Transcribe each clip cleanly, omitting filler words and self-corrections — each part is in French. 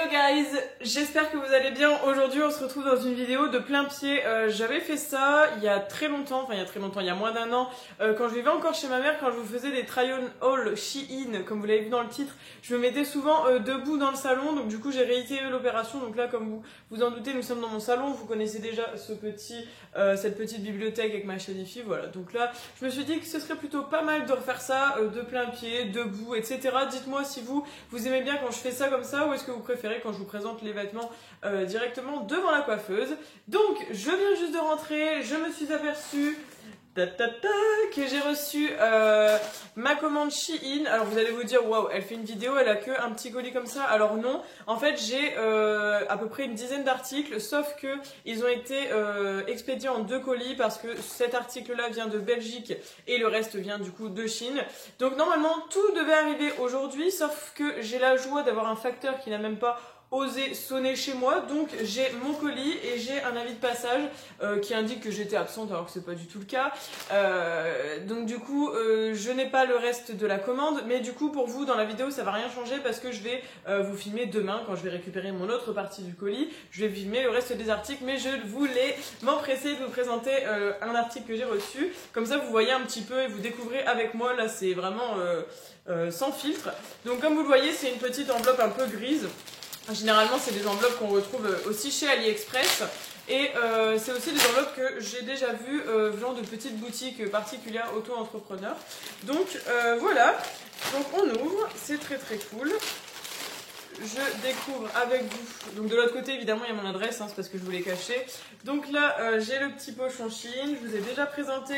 Hello guys, j'espère que vous allez bien. Aujourd'hui on se retrouve dans une vidéo de plein pied. J'avais fait ça il y a très longtemps, il y a moins d'un an, quand je vivais encore chez ma mère, quand je vous faisais des try-on haul Shein, comme vous l'avez vu dans le titre. Je me mettais souvent debout dans le salon, donc du coup j'ai réitéré l'opération. Donc là, comme vous vous en doutez, nous sommes dans mon salon, vous connaissez déjà cette petite bibliothèque avec ma chaîne IFI, voilà. Donc là, je me suis dit que ce serait plutôt pas mal de refaire ça de plein pied, debout, etc. Dites-moi si vous aimez bien quand je fais ça comme ça, ou est-ce que vous préférez quand je vous présente les vêtements directement devant la coiffeuse. Donc, je viens juste de rentrer, je me suis aperçue que j'ai reçu ma commande Shein. Alors vous allez vous dire waouh, elle fait une vidéo, elle a que un petit colis comme ça. Alors non, en fait j'ai à peu près une dizaine d'articles, sauf que ils ont été expédiés en 2 colis parce que cet article là vient de Belgique et le reste vient du coup de Chine. Donc normalement tout devait arriver aujourd'hui, sauf que j'ai la joie d'avoir un facteur qui n'a même pas osé sonner chez moi, donc j'ai mon colis et j'ai un avis de passage qui indique que j'étais absente alors que c'est pas du tout le cas. Donc du coup je n'ai pas le reste de la commande, mais du coup pour vous dans la vidéo ça va rien changer parce que je vais vous filmer demain quand je vais récupérer mon autre partie du colis. Je vais filmer le reste des articles, mais je voulais m'empresser de vous présenter un article que j'ai reçu, comme ça vous voyez un petit peu et vous découvrez avec moi. Là c'est vraiment sans filtre. Donc comme vous le voyez, c'est une petite enveloppe un peu grise. Généralement, c'est des enveloppes qu'on retrouve aussi chez AliExpress. Et c'est aussi des enveloppes que j'ai déjà vues venant de petites boutiques particulières auto-entrepreneurs. Donc voilà, donc on ouvre, c'est très très cool. Je découvre avec vous. Donc de l'autre côté, évidemment, il y a mon adresse, hein, c'est parce que je voulais cacher. Donc là, j'ai le petit pochon Shein, je vous ai déjà présenté.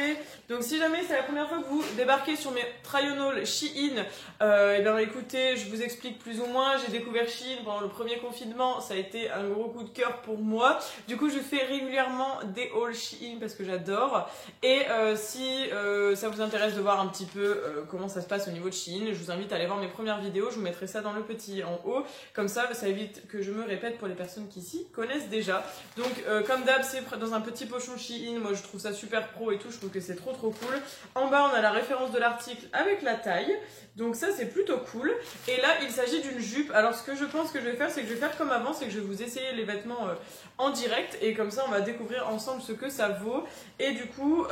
Donc si jamais c'est la première fois que vous débarquez sur mes try-on haul Shein, et bien écoutez, je vous explique plus ou moins. J'ai découvert Shein pendant le premier confinement, ça a été un gros coup de cœur pour moi. Du coup, je fais régulièrement des hauls Shein parce que j'adore. Et si ça vous intéresse de voir un petit peu comment ça se passe au niveau de Shein, je vous invite à aller voir mes premières vidéos. Je vous mettrai ça dans le petit en haut. Comme ça évite que je me répète pour les personnes qui s'y connaissent déjà. Donc comme d'hab, c'est dans un petit pochon Shein. Moi je trouve ça super pro et tout, je trouve que c'est trop cool. En bas on a la référence de l'article avec la taille. Donc ça c'est plutôt cool. Et là il s'agit d'une jupe. Alors ce que je pense que je vais faire, c'est que je vais faire comme avant, c'est que je vais vous essayer les vêtements en direct. Et comme ça on va découvrir ensemble ce que ça vaut. Et du coup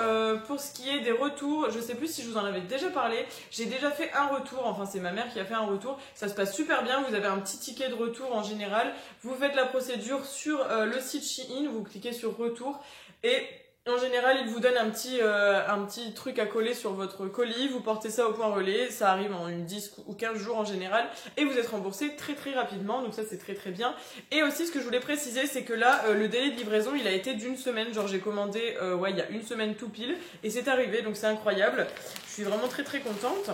pour ce qui est des retours, je sais plus si je vous en avais déjà parlé. J'ai déjà fait un retour, enfin c'est ma mère qui a fait un retour. Ça se passe super bien, vous avez un petit ticket de retour en général. Vous faites la procédure sur le site Shein, vous cliquez sur retour et en général, il vous donne un petit truc à coller sur votre colis. Vous portez ça au point relais, ça arrive en 10 ou 15 jours en général et vous êtes remboursé très rapidement. Donc ça, c'est très bien. Et aussi, ce que je voulais préciser, c'est que là, le délai de livraison, il a été d'1 semaine. Genre, j'ai commandé il y a 1 semaine tout pile et c'est arrivé. Donc c'est incroyable. Je suis vraiment très contente.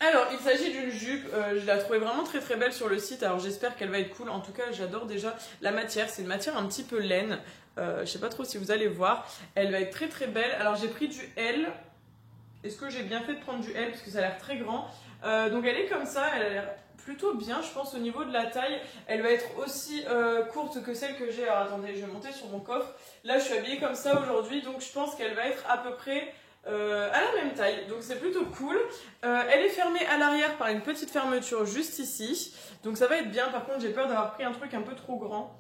Alors, il s'agit d'une jupe, je la trouvais vraiment très belle sur le site, alors j'espère qu'elle va être cool. En tout cas, j'adore déjà la matière, c'est une matière un petit peu laine, je sais pas trop si vous allez voir, elle va être très belle. Alors j'ai pris du L, est-ce que j'ai bien fait de prendre du L parce que ça a l'air très grand. Donc elle est comme ça, elle a l'air plutôt bien je pense au niveau de la taille. Elle va être aussi courte que celle que j'ai. Alors attendez, je vais monter sur mon coffre. Là je suis habillée comme ça aujourd'hui, donc je pense qu'elle va être à peu près à la même taille, donc c'est plutôt cool. Elle est fermée à l'arrière par une petite fermeture juste ici, donc ça va être bien. Par contre j'ai peur d'avoir pris un truc un peu trop grand,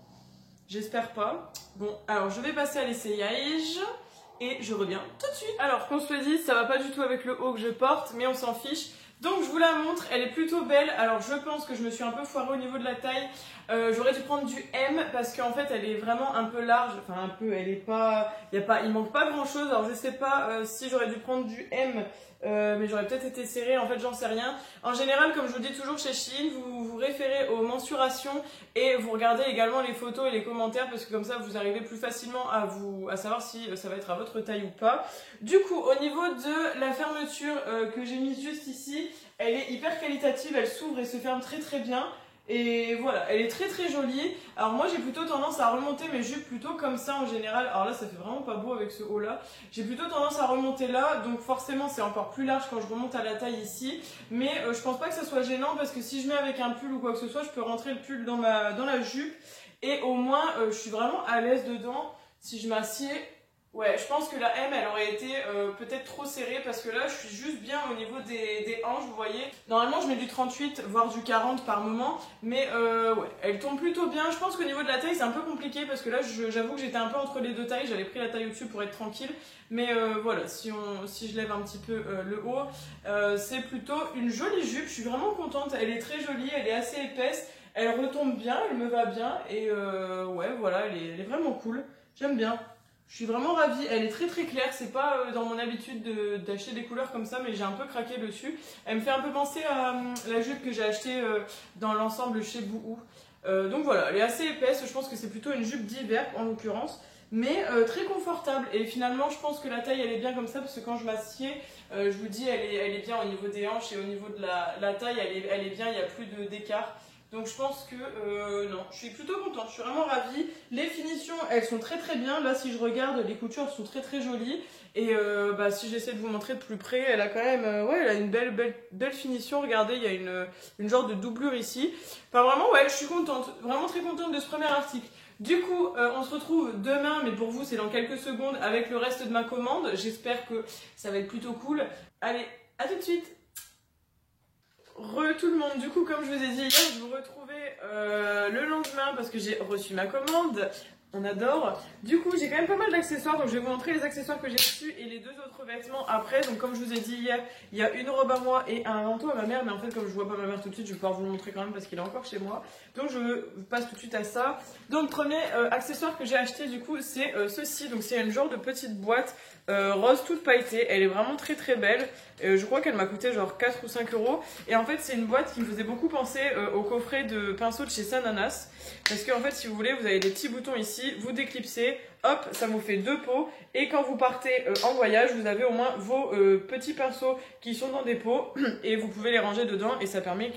j'espère pas. Bon, alors je vais passer à l'essayage et je reviens tout de suite. Alors qu'on se le dise, ça va pas du tout avec le haut que je porte, mais on s'en fiche. Donc je vous la montre, elle est plutôt belle. Alors je pense que je me suis un peu foirée au niveau de la taille. J'aurais dû prendre du M parce qu'en fait elle est vraiment un peu large. Enfin un peu, elle est pas, il manque pas grand chose. Alors je sais pas si j'aurais dû prendre du M, mais j'aurais peut-être été serrée. En fait j'en sais rien. En général, comme je vous dis toujours chez Shein, vous vous référez aux mensurations et vous regardez également les photos et les commentaires parce que comme ça vous arrivez plus facilement à savoir si ça va être à votre taille ou pas. Du coup au niveau de la fermeture que j'ai mise juste ici, elle est hyper qualitative, elle s'ouvre et se ferme très bien. Et voilà, elle est très jolie. Alors moi j'ai plutôt tendance à remonter mes jupes plutôt comme ça en général. Alors là ça fait vraiment pas beau avec ce haut là. J'ai plutôt tendance à remonter là, donc forcément c'est encore plus large quand je remonte à la taille ici. Mais je pense pas que ça soit gênant parce que si je mets avec un pull ou quoi que ce soit, je peux rentrer le pull dans la jupe. Et au moins je suis vraiment à l'aise dedans. Si je m'assieds, Ouais, je pense que la M, elle aurait été peut-être trop serrée parce que là, je suis juste bien au niveau des hanches, vous voyez. Normalement, je mets du 38, voire du 40 par moment, mais ouais, elle tombe plutôt bien. Je pense qu'au niveau de la taille, c'est un peu compliqué parce que là, j'avoue que j'étais un peu entre les deux tailles. J'avais pris la taille au-dessus pour être tranquille, mais voilà, si je lève un petit peu le haut, c'est plutôt une jolie jupe. Je suis vraiment contente, elle est très jolie, elle est assez épaisse, elle retombe bien, elle me va bien, et ouais, voilà, elle est vraiment cool. J'aime bien. Je suis vraiment ravie, elle est très très claire, c'est pas dans mon habitude d'acheter des couleurs comme ça, mais j'ai un peu craqué dessus. Elle me fait un peu penser à la jupe que j'ai achetée dans l'ensemble chez Boohoo. Donc voilà, elle est assez épaisse, je pense que c'est plutôt une jupe d'hiver en l'occurrence, mais très confortable. Et finalement, je pense que la taille elle est bien comme ça, parce que quand je m'assieds, je vous dis, elle est bien au niveau des hanches et au niveau de la taille, elle est bien, il n'y a plus d'écart. Donc je pense que non, je suis plutôt contente, je suis vraiment ravie. Les finitions, elles sont très très bien. Là, si je regarde, les coutures sont très très jolies. Et bah, si j'essaie de vous montrer de plus près, elle a quand même ouais, elle a une belle finition. Regardez, il y a une genre de doublure ici. Enfin vraiment, ouais, je suis contente, vraiment très contente de ce premier article. Du coup, on se retrouve demain, mais pour vous, c'est dans quelques secondes avec le reste de ma commande. J'espère que ça va être plutôt cool. Allez, à tout de suite! Tout le monde, du coup comme je vous ai dit hier, je vous retrouvais le lendemain parce que j'ai reçu ma commande, on adore. Du coup j'ai quand même pas mal d'accessoires, donc je vais vous montrer les accessoires que j'ai reçus et les deux autres vêtements après. Donc comme je vous ai dit hier, il y a une robe à moi et un manteau à ma mère, mais en fait comme je vois pas ma mère tout de suite, je vais pouvoir vous le montrer quand même parce qu'il est encore chez moi. Donc je passe tout de suite à ça. Donc premier accessoire que j'ai acheté du coup c'est ceci, donc c'est une genre de petite boîte rose toute pailletée, elle est vraiment très très belle. Je crois qu'elle m'a coûté genre 4 ou 5 euros. Et en fait, c'est une boîte qui me faisait beaucoup penser au coffret de pinceaux de chez Sananas. Parce qu'en fait, si vous voulez, vous avez des petits boutons ici, vous déclipsez, hop, ça vous fait deux pots. Et quand vous partez en voyage, vous avez au moins vos petits pinceaux qui sont dans des pots. Et vous pouvez les ranger dedans et ça permet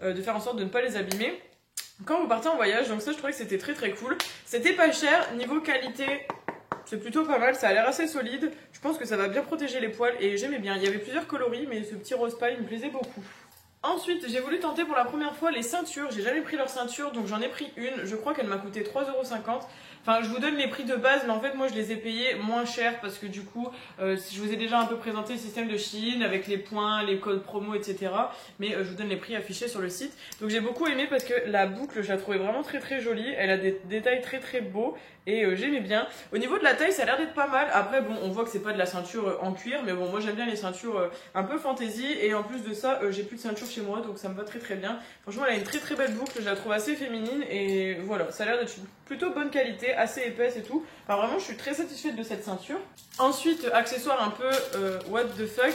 de faire en sorte de ne pas les abîmer quand vous partez en voyage. Donc ça, je trouvais que c'était très très cool. C'était pas cher, niveau qualité... C'est plutôt pas mal, ça a l'air assez solide. Je pense que ça va bien protéger les poils et j'aimais bien. Il y avait plusieurs coloris, mais ce petit rose paille me plaisait beaucoup. Ensuite, j'ai voulu tenter pour la première fois les ceintures. J'ai jamais pris leur ceinture, donc j'en ai pris une. Je crois qu'elle m'a coûté 3,50 €. Enfin, je vous donne les prix de base, mais en fait, moi, je les ai payés moins cher parce que du coup, je vous ai déjà un peu présenté le système de Shein avec les points, les codes promo, etc. Mais je vous donne les prix affichés sur le site. Donc, j'ai beaucoup aimé parce que la boucle, je la trouvais vraiment très très jolie. Elle a des détails très très beaux et j'aimais bien. Au niveau de la taille, ça a l'air d'être pas mal. Après, bon, on voit que c'est pas de la ceinture en cuir, mais bon, moi, j'aime bien les ceintures un peu fantaisie. Et en plus de ça, j'ai plus de ceinture chez moi, donc ça me va très très bien. Franchement, elle a une très très belle boucle, je la trouve assez féminine et voilà, ça a l'air d'être une plutôt bonne qualité, assez épaisse et tout. Enfin, vraiment, je suis très satisfaite de cette ceinture. Ensuite, accessoire un peu what the fuck,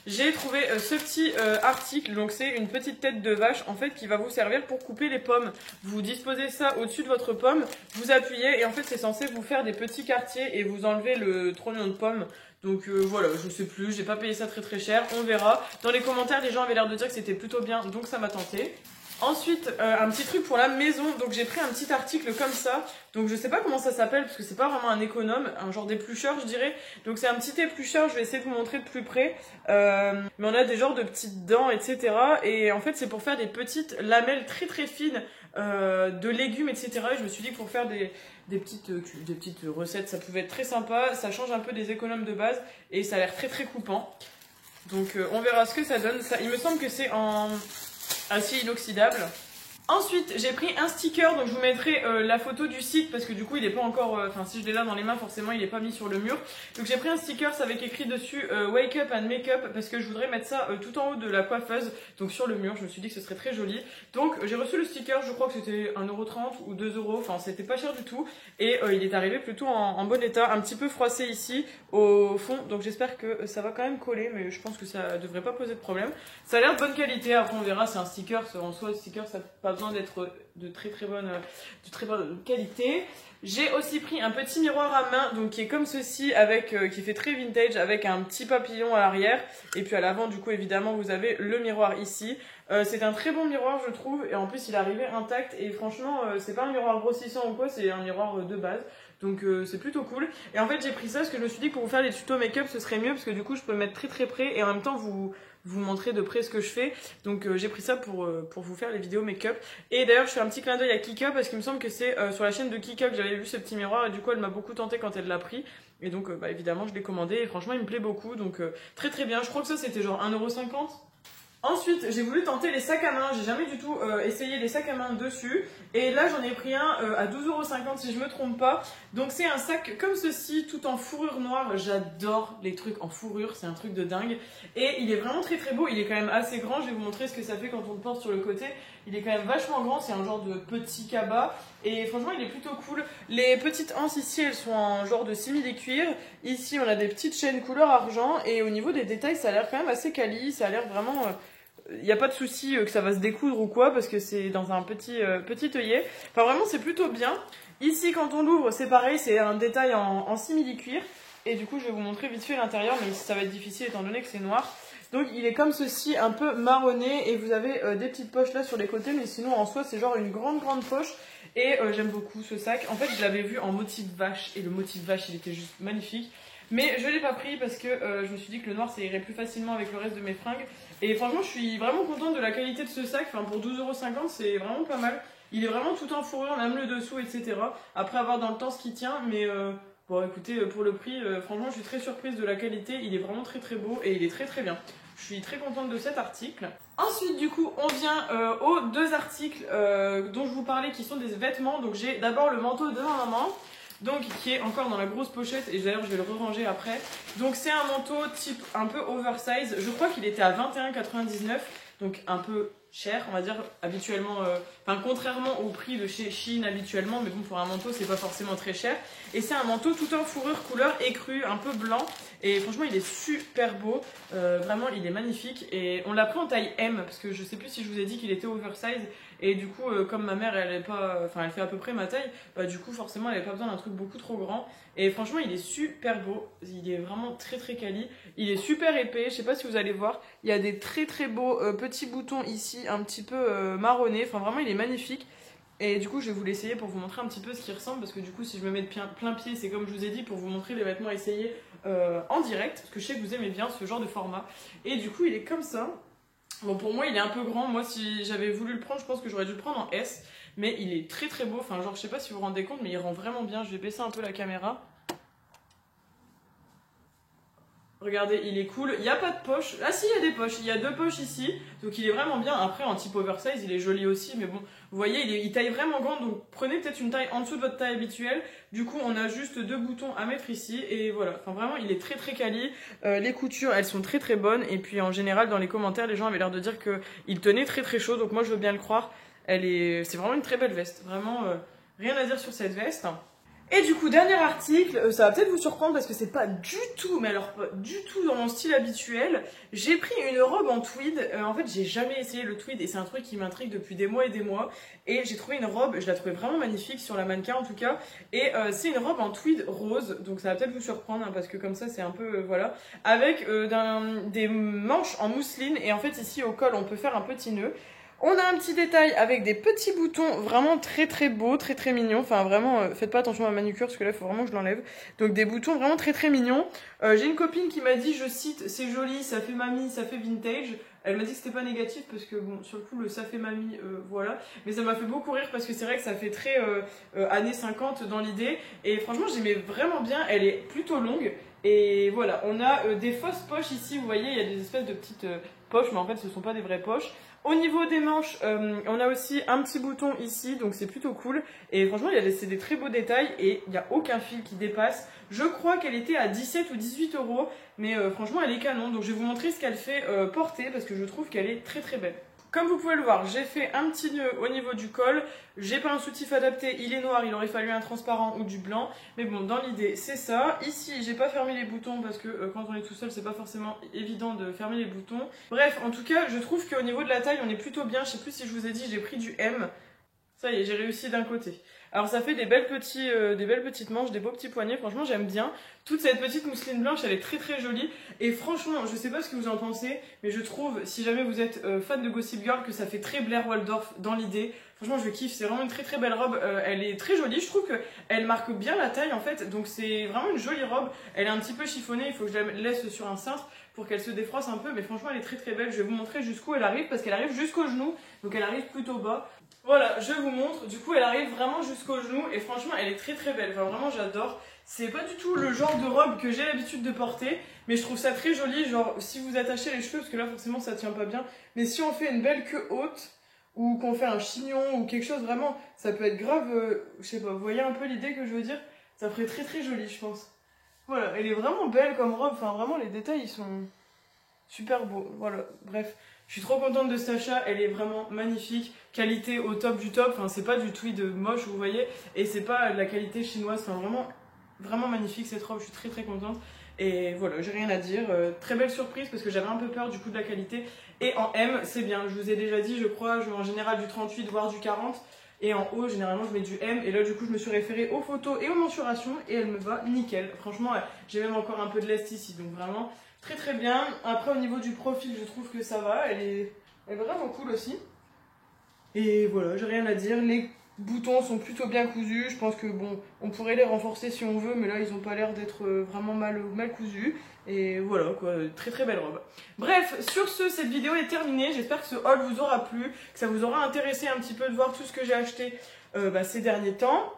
j'ai trouvé ce petit article. Donc, c'est une petite tête de vache en fait qui va vous servir pour couper les pommes. Vous disposez ça au-dessus de votre pomme, vous appuyez et en fait, c'est censé vous faire des petits quartiers et vous enlever le trognon de pomme. Donc voilà, je sais plus, j'ai pas payé ça très très cher, on verra. Dans les commentaires, les gens avaient l'air de dire que c'était plutôt bien, donc ça m'a tenté. Ensuite, un petit truc pour la maison, donc j'ai pris un petit article comme ça, donc je sais pas comment ça s'appelle parce que c'est pas vraiment un économe, un genre d'éplucheur je dirais, donc c'est un petit éplucheur, je vais essayer de vous montrer de plus près, mais on a des genres de petites dents etc, et en fait c'est pour faire des petites lamelles très très fines de légumes etc, et je me suis dit que pour faire des petites recettes ça pouvait être très sympa, ça change un peu des économes de base, et ça a l'air très très coupant, donc on verra ce que ça donne, ça, il me semble que c'est en acier inoxydable. Ensuite, j'ai pris un sticker, donc je vous mettrai la photo du site parce que du coup il est pas encore, enfin si je l'ai là dans les mains forcément il est pas mis sur le mur. Donc j'ai pris un sticker avec écrit dessus Wake Up and Make Up parce que je voudrais mettre ça tout en haut de la coiffeuse, donc sur le mur. Je me suis dit que ce serait très joli. Donc j'ai reçu le sticker, je crois que c'était 1,30 € ou 2 €, enfin c'était pas cher du tout. Et il est arrivé plutôt en bon état, un petit peu froissé ici au fond, donc j'espère que ça va quand même coller, mais je pense que ça devrait pas poser de problème. Ça a l'air de bonne qualité, après on verra, c'est un sticker, en soi le sticker ça n'a pas besoin d'être de très bonne qualité. J'ai aussi pris un petit miroir à main, donc qui est comme ceci, qui fait très vintage, avec un petit papillon à l'arrière, et puis à l'avant du coup évidemment vous avez le miroir ici. C'est un très bon miroir je trouve, et en plus il est arrivé intact, et franchement c'est pas un miroir grossissant ou quoi, c'est un miroir de base. Donc c'est plutôt cool. Et en fait j'ai pris ça parce que je me suis dit que pour vous faire des tutos make-up ce serait mieux parce que du coup je peux me mettre très très près et en même temps vous vous montrer de près ce que je fais. Donc j'ai pris ça pour vous faire les vidéos make-up. Et d'ailleurs je fais un petit clin d'œil à Kika parce qu'il me semble que c'est sur la chaîne de Kika que j'avais vu ce petit miroir et du coup elle m'a beaucoup tenté quand elle l'a pris. Et donc bah, évidemment je l'ai commandé et franchement il me plaît beaucoup, donc très très bien. Je crois que ça c'était genre 1,50 €. Ensuite, j'ai voulu tenter les sacs à main. J'ai jamais du tout essayé les sacs à main dessus. Et là, j'en ai pris un à 12,50 € si je me trompe pas. Donc c'est un sac comme ceci, tout en fourrure noire. J'adore les trucs en fourrure, c'est un truc de dingue. Et il est vraiment très très beau. Il est quand même assez grand. Je vais vous montrer ce que ça fait quand on le porte sur le côté. Il est quand même vachement grand. C'est un genre de petit cabas. Et franchement, il est plutôt cool. Les petites anses ici, elles sont en genre de simili-cuir. Ici, on a des petites chaînes couleur argent. Et au niveau des détails, ça a l'air quand même assez quali. Ça a l'air vraiment... il n'y a pas de souci que ça va se découdre ou quoi parce que c'est dans un petit œillet. Enfin vraiment c'est plutôt bien. Ici quand on l'ouvre c'est pareil, c'est un détail en simili-cuir. Et du coup je vais vous montrer vite fait l'intérieur mais ça va être difficile étant donné que c'est noir. Donc il est comme ceci, un peu marronné et vous avez des petites poches là sur les côtés. Mais sinon en soi c'est genre une grande poche. Et j'aime beaucoup ce sac. En fait je l'avais vu en motif vache et le motif vache il était juste magnifique. Mais je ne l'ai pas pris parce que je me suis dit que le noir ça irait plus facilement avec le reste de mes fringues. Et franchement je suis vraiment contente de la qualité de ce sac, enfin pour 12,50 € c'est vraiment pas mal. Il est vraiment tout en fourrure, même le dessous etc. Après avoir dans le temps ce qui tient, mais bon écoutez pour le prix, franchement je suis très surprise de la qualité, il est vraiment très très beau et il est très très bien. Je suis très contente de cet article. Ensuite du coup on vient aux deux articles dont je vous parlais qui sont des vêtements. Donc j'ai d'abord le manteau de ma maman. Donc qui est encore dans la grosse pochette et d'ailleurs je vais le ranger après. Donc c'est un manteau type un peu oversize. Je crois qu'il était à 21,99 €, donc un peu cher on va dire habituellement, enfin contrairement au prix de chez Shein habituellement, mais bon pour un manteau c'est pas forcément très cher. Et c'est un manteau tout en fourrure couleur écrue, un peu blanc et franchement il est super beau, vraiment il est magnifique. Et on l'a pris en taille M parce que je sais plus si je vous ai dit qu'il était oversize. Et du coup, comme ma mère, elle fait à peu près ma taille, bah, du coup, forcément, elle n'avait pas besoin d'un truc beaucoup trop grand. Et franchement, il est super beau. Il est vraiment très très quali. Il est super épais. Je sais pas si vous allez voir. Il y a des très très beaux petits boutons ici, un petit peu marronnés. Enfin, vraiment, il est magnifique. Et du coup, je vais vous l'essayer pour vous montrer un petit peu ce qu'il ressemble. Parce que du coup, si je me mets de plein pied, c'est comme je vous ai dit, pour vous montrer les vêtements essayés en direct. Parce que je sais que vous aimez bien ce genre de format. Et du coup, il est comme ça. Bon pour moi il est un peu grand, moi si j'avais voulu le prendre je pense que j'aurais dû le prendre en S. Mais il est très très beau, enfin genre je sais pas si vous vous rendez compte mais il rend vraiment bien. Je vais baisser un peu la caméra. Regardez, il est cool. Il n'y a pas de poche. Ah si, il y a des poches. Il y a deux poches ici. Donc il est vraiment bien. Après, en type oversize, il est joli aussi. Mais bon, vous voyez, il taille vraiment grand. Donc prenez peut-être une taille en dessous de votre taille habituelle. Du coup, on a juste deux boutons à mettre ici. Et voilà. Enfin, vraiment, il est très très quali. Les coutures, elles sont très très bonnes. Et puis en général, dans les commentaires, les gens avaient l'air de dire qu'il tenait très très chaud. Donc moi, je veux bien le croire. C'est vraiment une très belle veste. Vraiment, rien à dire sur cette veste. Et du coup, dernier article, ça va peut-être vous surprendre parce que c'est pas du tout, mais alors pas du tout dans mon style habituel. J'ai pris une robe en tweed. En fait, j'ai jamais essayé le tweed et c'est un truc qui m'intrigue depuis des mois et des mois. Et j'ai trouvé une robe, je la trouvais vraiment magnifique sur la mannequin en tout cas. Et c'est une robe en tweed rose, donc ça va peut-être vous surprendre hein, parce que comme ça c'est un peu, voilà. Avec des manches en mousseline et en fait ici au col on peut faire un petit nœud. On a un petit détail avec des petits boutons vraiment très très beaux, très très mignons. Enfin vraiment, faites pas attention à ma manucure parce que là il faut vraiment que je l'enlève. Donc des boutons vraiment très très mignons. J'ai une copine qui m'a dit, je cite, c'est joli, ça fait mamie, ça fait vintage. Elle m'a dit que c'était pas négatif parce que bon, sur le coup, le ça fait mamie, voilà. Mais ça m'a fait beaucoup rire parce que c'est vrai que ça fait très années 50 dans l'idée. Et franchement, j'aimais vraiment bien. Elle est plutôt longue. Et voilà, on a des fausses poches ici. Vous voyez, il y a des espèces de petites poches, mais en fait, ce ne sont pas des vraies poches. Au niveau des manches, on a aussi un petit bouton ici, donc c'est plutôt cool. Et franchement, c'est des très beaux détails et il n'y a aucun fil qui dépasse. Je crois qu'elle était à 17 ou 18 €, mais franchement, elle est canon. Donc je vais vous montrer ce qu'elle fait porter parce que je trouve qu'elle est très très belle. Comme vous pouvez le voir, j'ai fait un petit nœud au niveau du col. J'ai pas un soutif adapté, il est noir, il aurait fallu un transparent ou du blanc. Mais bon, dans l'idée, c'est ça. Ici, j'ai pas fermé les boutons parce que quand on est tout seul, c'est pas forcément évident de fermer les boutons. Bref, en tout cas, je trouve qu'au niveau de la taille, on est plutôt bien. Je sais plus si je vous ai dit, j'ai pris du M. Ça y est, j'ai réussi d'un côté. Alors ça fait des belles petites manches, des beaux petits poignets, franchement j'aime bien. Toute cette petite mousseline blanche, elle est très très jolie. Et franchement, je sais pas ce que vous en pensez, mais je trouve, si jamais vous êtes fan de Gossip Girl, que ça fait très Blair Waldorf dans l'idée. Franchement je kiffe, c'est vraiment une très très belle robe, elle est très jolie, je trouve qu'elle marque bien la taille en fait. Donc c'est vraiment une jolie robe, elle est un petit peu chiffonnée, il faut que je la laisse sur un cintre. pour qu'elle se défroisse un peu, mais franchement elle est très très belle. Je vais vous montrer jusqu'où elle arrive parce qu'elle arrive jusqu'au genou, donc elle arrive plutôt bas. Voilà, je vous montre, du coup elle arrive vraiment jusqu'au genou et franchement elle est très très belle, enfin vraiment j'adore. C'est pas du tout le genre de robe que j'ai l'habitude de porter, mais je trouve ça très joli, genre si vous attachez les cheveux, parce que là forcément ça tient pas bien, mais si on fait une belle queue haute, ou qu'on fait un chignon, ou quelque chose vraiment, ça peut être grave, je sais pas, vous voyez un peu l'idée que je veux dire? Ça ferait très très joli je pense. Voilà, elle est vraiment belle comme robe, enfin vraiment les détails ils sont super beaux, voilà, bref. Je suis trop contente de cet achat, elle est vraiment magnifique, qualité au top du top, enfin c'est pas du tweed moche vous voyez, et c'est pas de la qualité chinoise, enfin vraiment, vraiment magnifique cette robe, je suis très très contente. Et voilà, j'ai rien à dire, très belle surprise parce que j'avais un peu peur du coup de la qualité, et en M c'est bien, je vous ai déjà dit je crois, je mets en général du 38 voire du 40, et en haut généralement je mets du M, et là du coup je me suis référée aux photos et aux mensurations, et elle me va nickel, franchement j'ai même encore un peu de lest ici, donc vraiment... Très très bien. Après au niveau du profil je trouve que ça va, elle est vraiment cool aussi. Et voilà, j'ai rien à dire. Les boutons sont plutôt bien cousus. Je pense que bon, on pourrait les renforcer si on veut, mais là ils ont pas l'air d'être vraiment mal cousus. Et voilà quoi, très très belle robe. Bref, sur ce, cette vidéo est terminée. J'espère que ce haul vous aura plu, que ça vous aura intéressé un petit peu de voir tout ce que j'ai acheté ces derniers temps.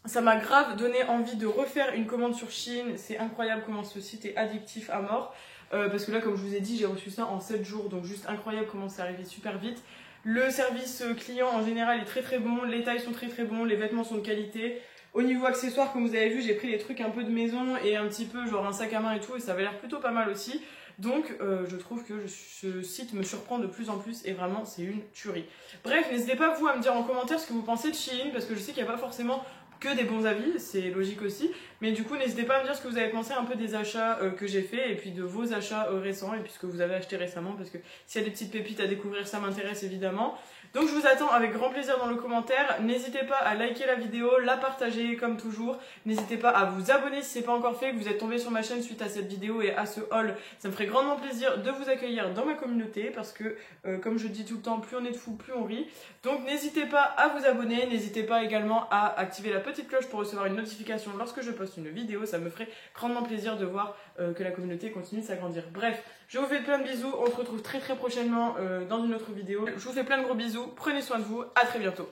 Ça m'a grave donné envie de refaire une commande sur Shein. C'est incroyable comment ce site est addictif à mort. Parce que là, comme je vous ai dit, j'ai reçu ça en 7 jours. Donc juste incroyable comment c'est arrivé super vite. Le service client en général est très très bon. Les tailles sont très très bons. Les vêtements sont de qualité. Au niveau accessoires, comme vous avez vu, j'ai pris des trucs un peu de maison et un petit peu genre un sac à main et tout. Et ça avait l'air plutôt pas mal aussi. Donc je trouve que ce site me surprend de plus en plus et vraiment c'est une tuerie. Bref, n'hésitez pas vous à me dire en commentaire ce que vous pensez de Shein parce que je sais qu'il n'y a pas forcément que des bons avis, c'est logique aussi. Mais du coup, n'hésitez pas à me dire ce que vous avez pensé un peu des achats que j'ai fait et puis de vos achats récents et puis ce que vous avez acheté récemment parce que s'il y a des petites pépites à découvrir, ça m'intéresse évidemment. Donc je vous attends avec grand plaisir dans le commentaire. N'hésitez pas à liker la vidéo, la partager comme toujours. N'hésitez pas à vous abonner si ce n'est pas encore fait, que vous êtes tombé sur ma chaîne suite à cette vidéo et à ce haul. Ça me ferait grandement plaisir de vous accueillir dans ma communauté parce que, comme je dis tout le temps, plus on est de fous, plus on rit. Donc n'hésitez pas à vous abonner, n'hésitez pas également à activer la petite cloche pour recevoir une notification lorsque je poste une vidéo. Ça me ferait grandement plaisir de voir que la communauté continue de s'agrandir. Bref, je vous fais plein de bisous, on se retrouve très très prochainement dans une autre vidéo. Je vous fais plein de gros bisous, prenez soin de vous, à très bientôt.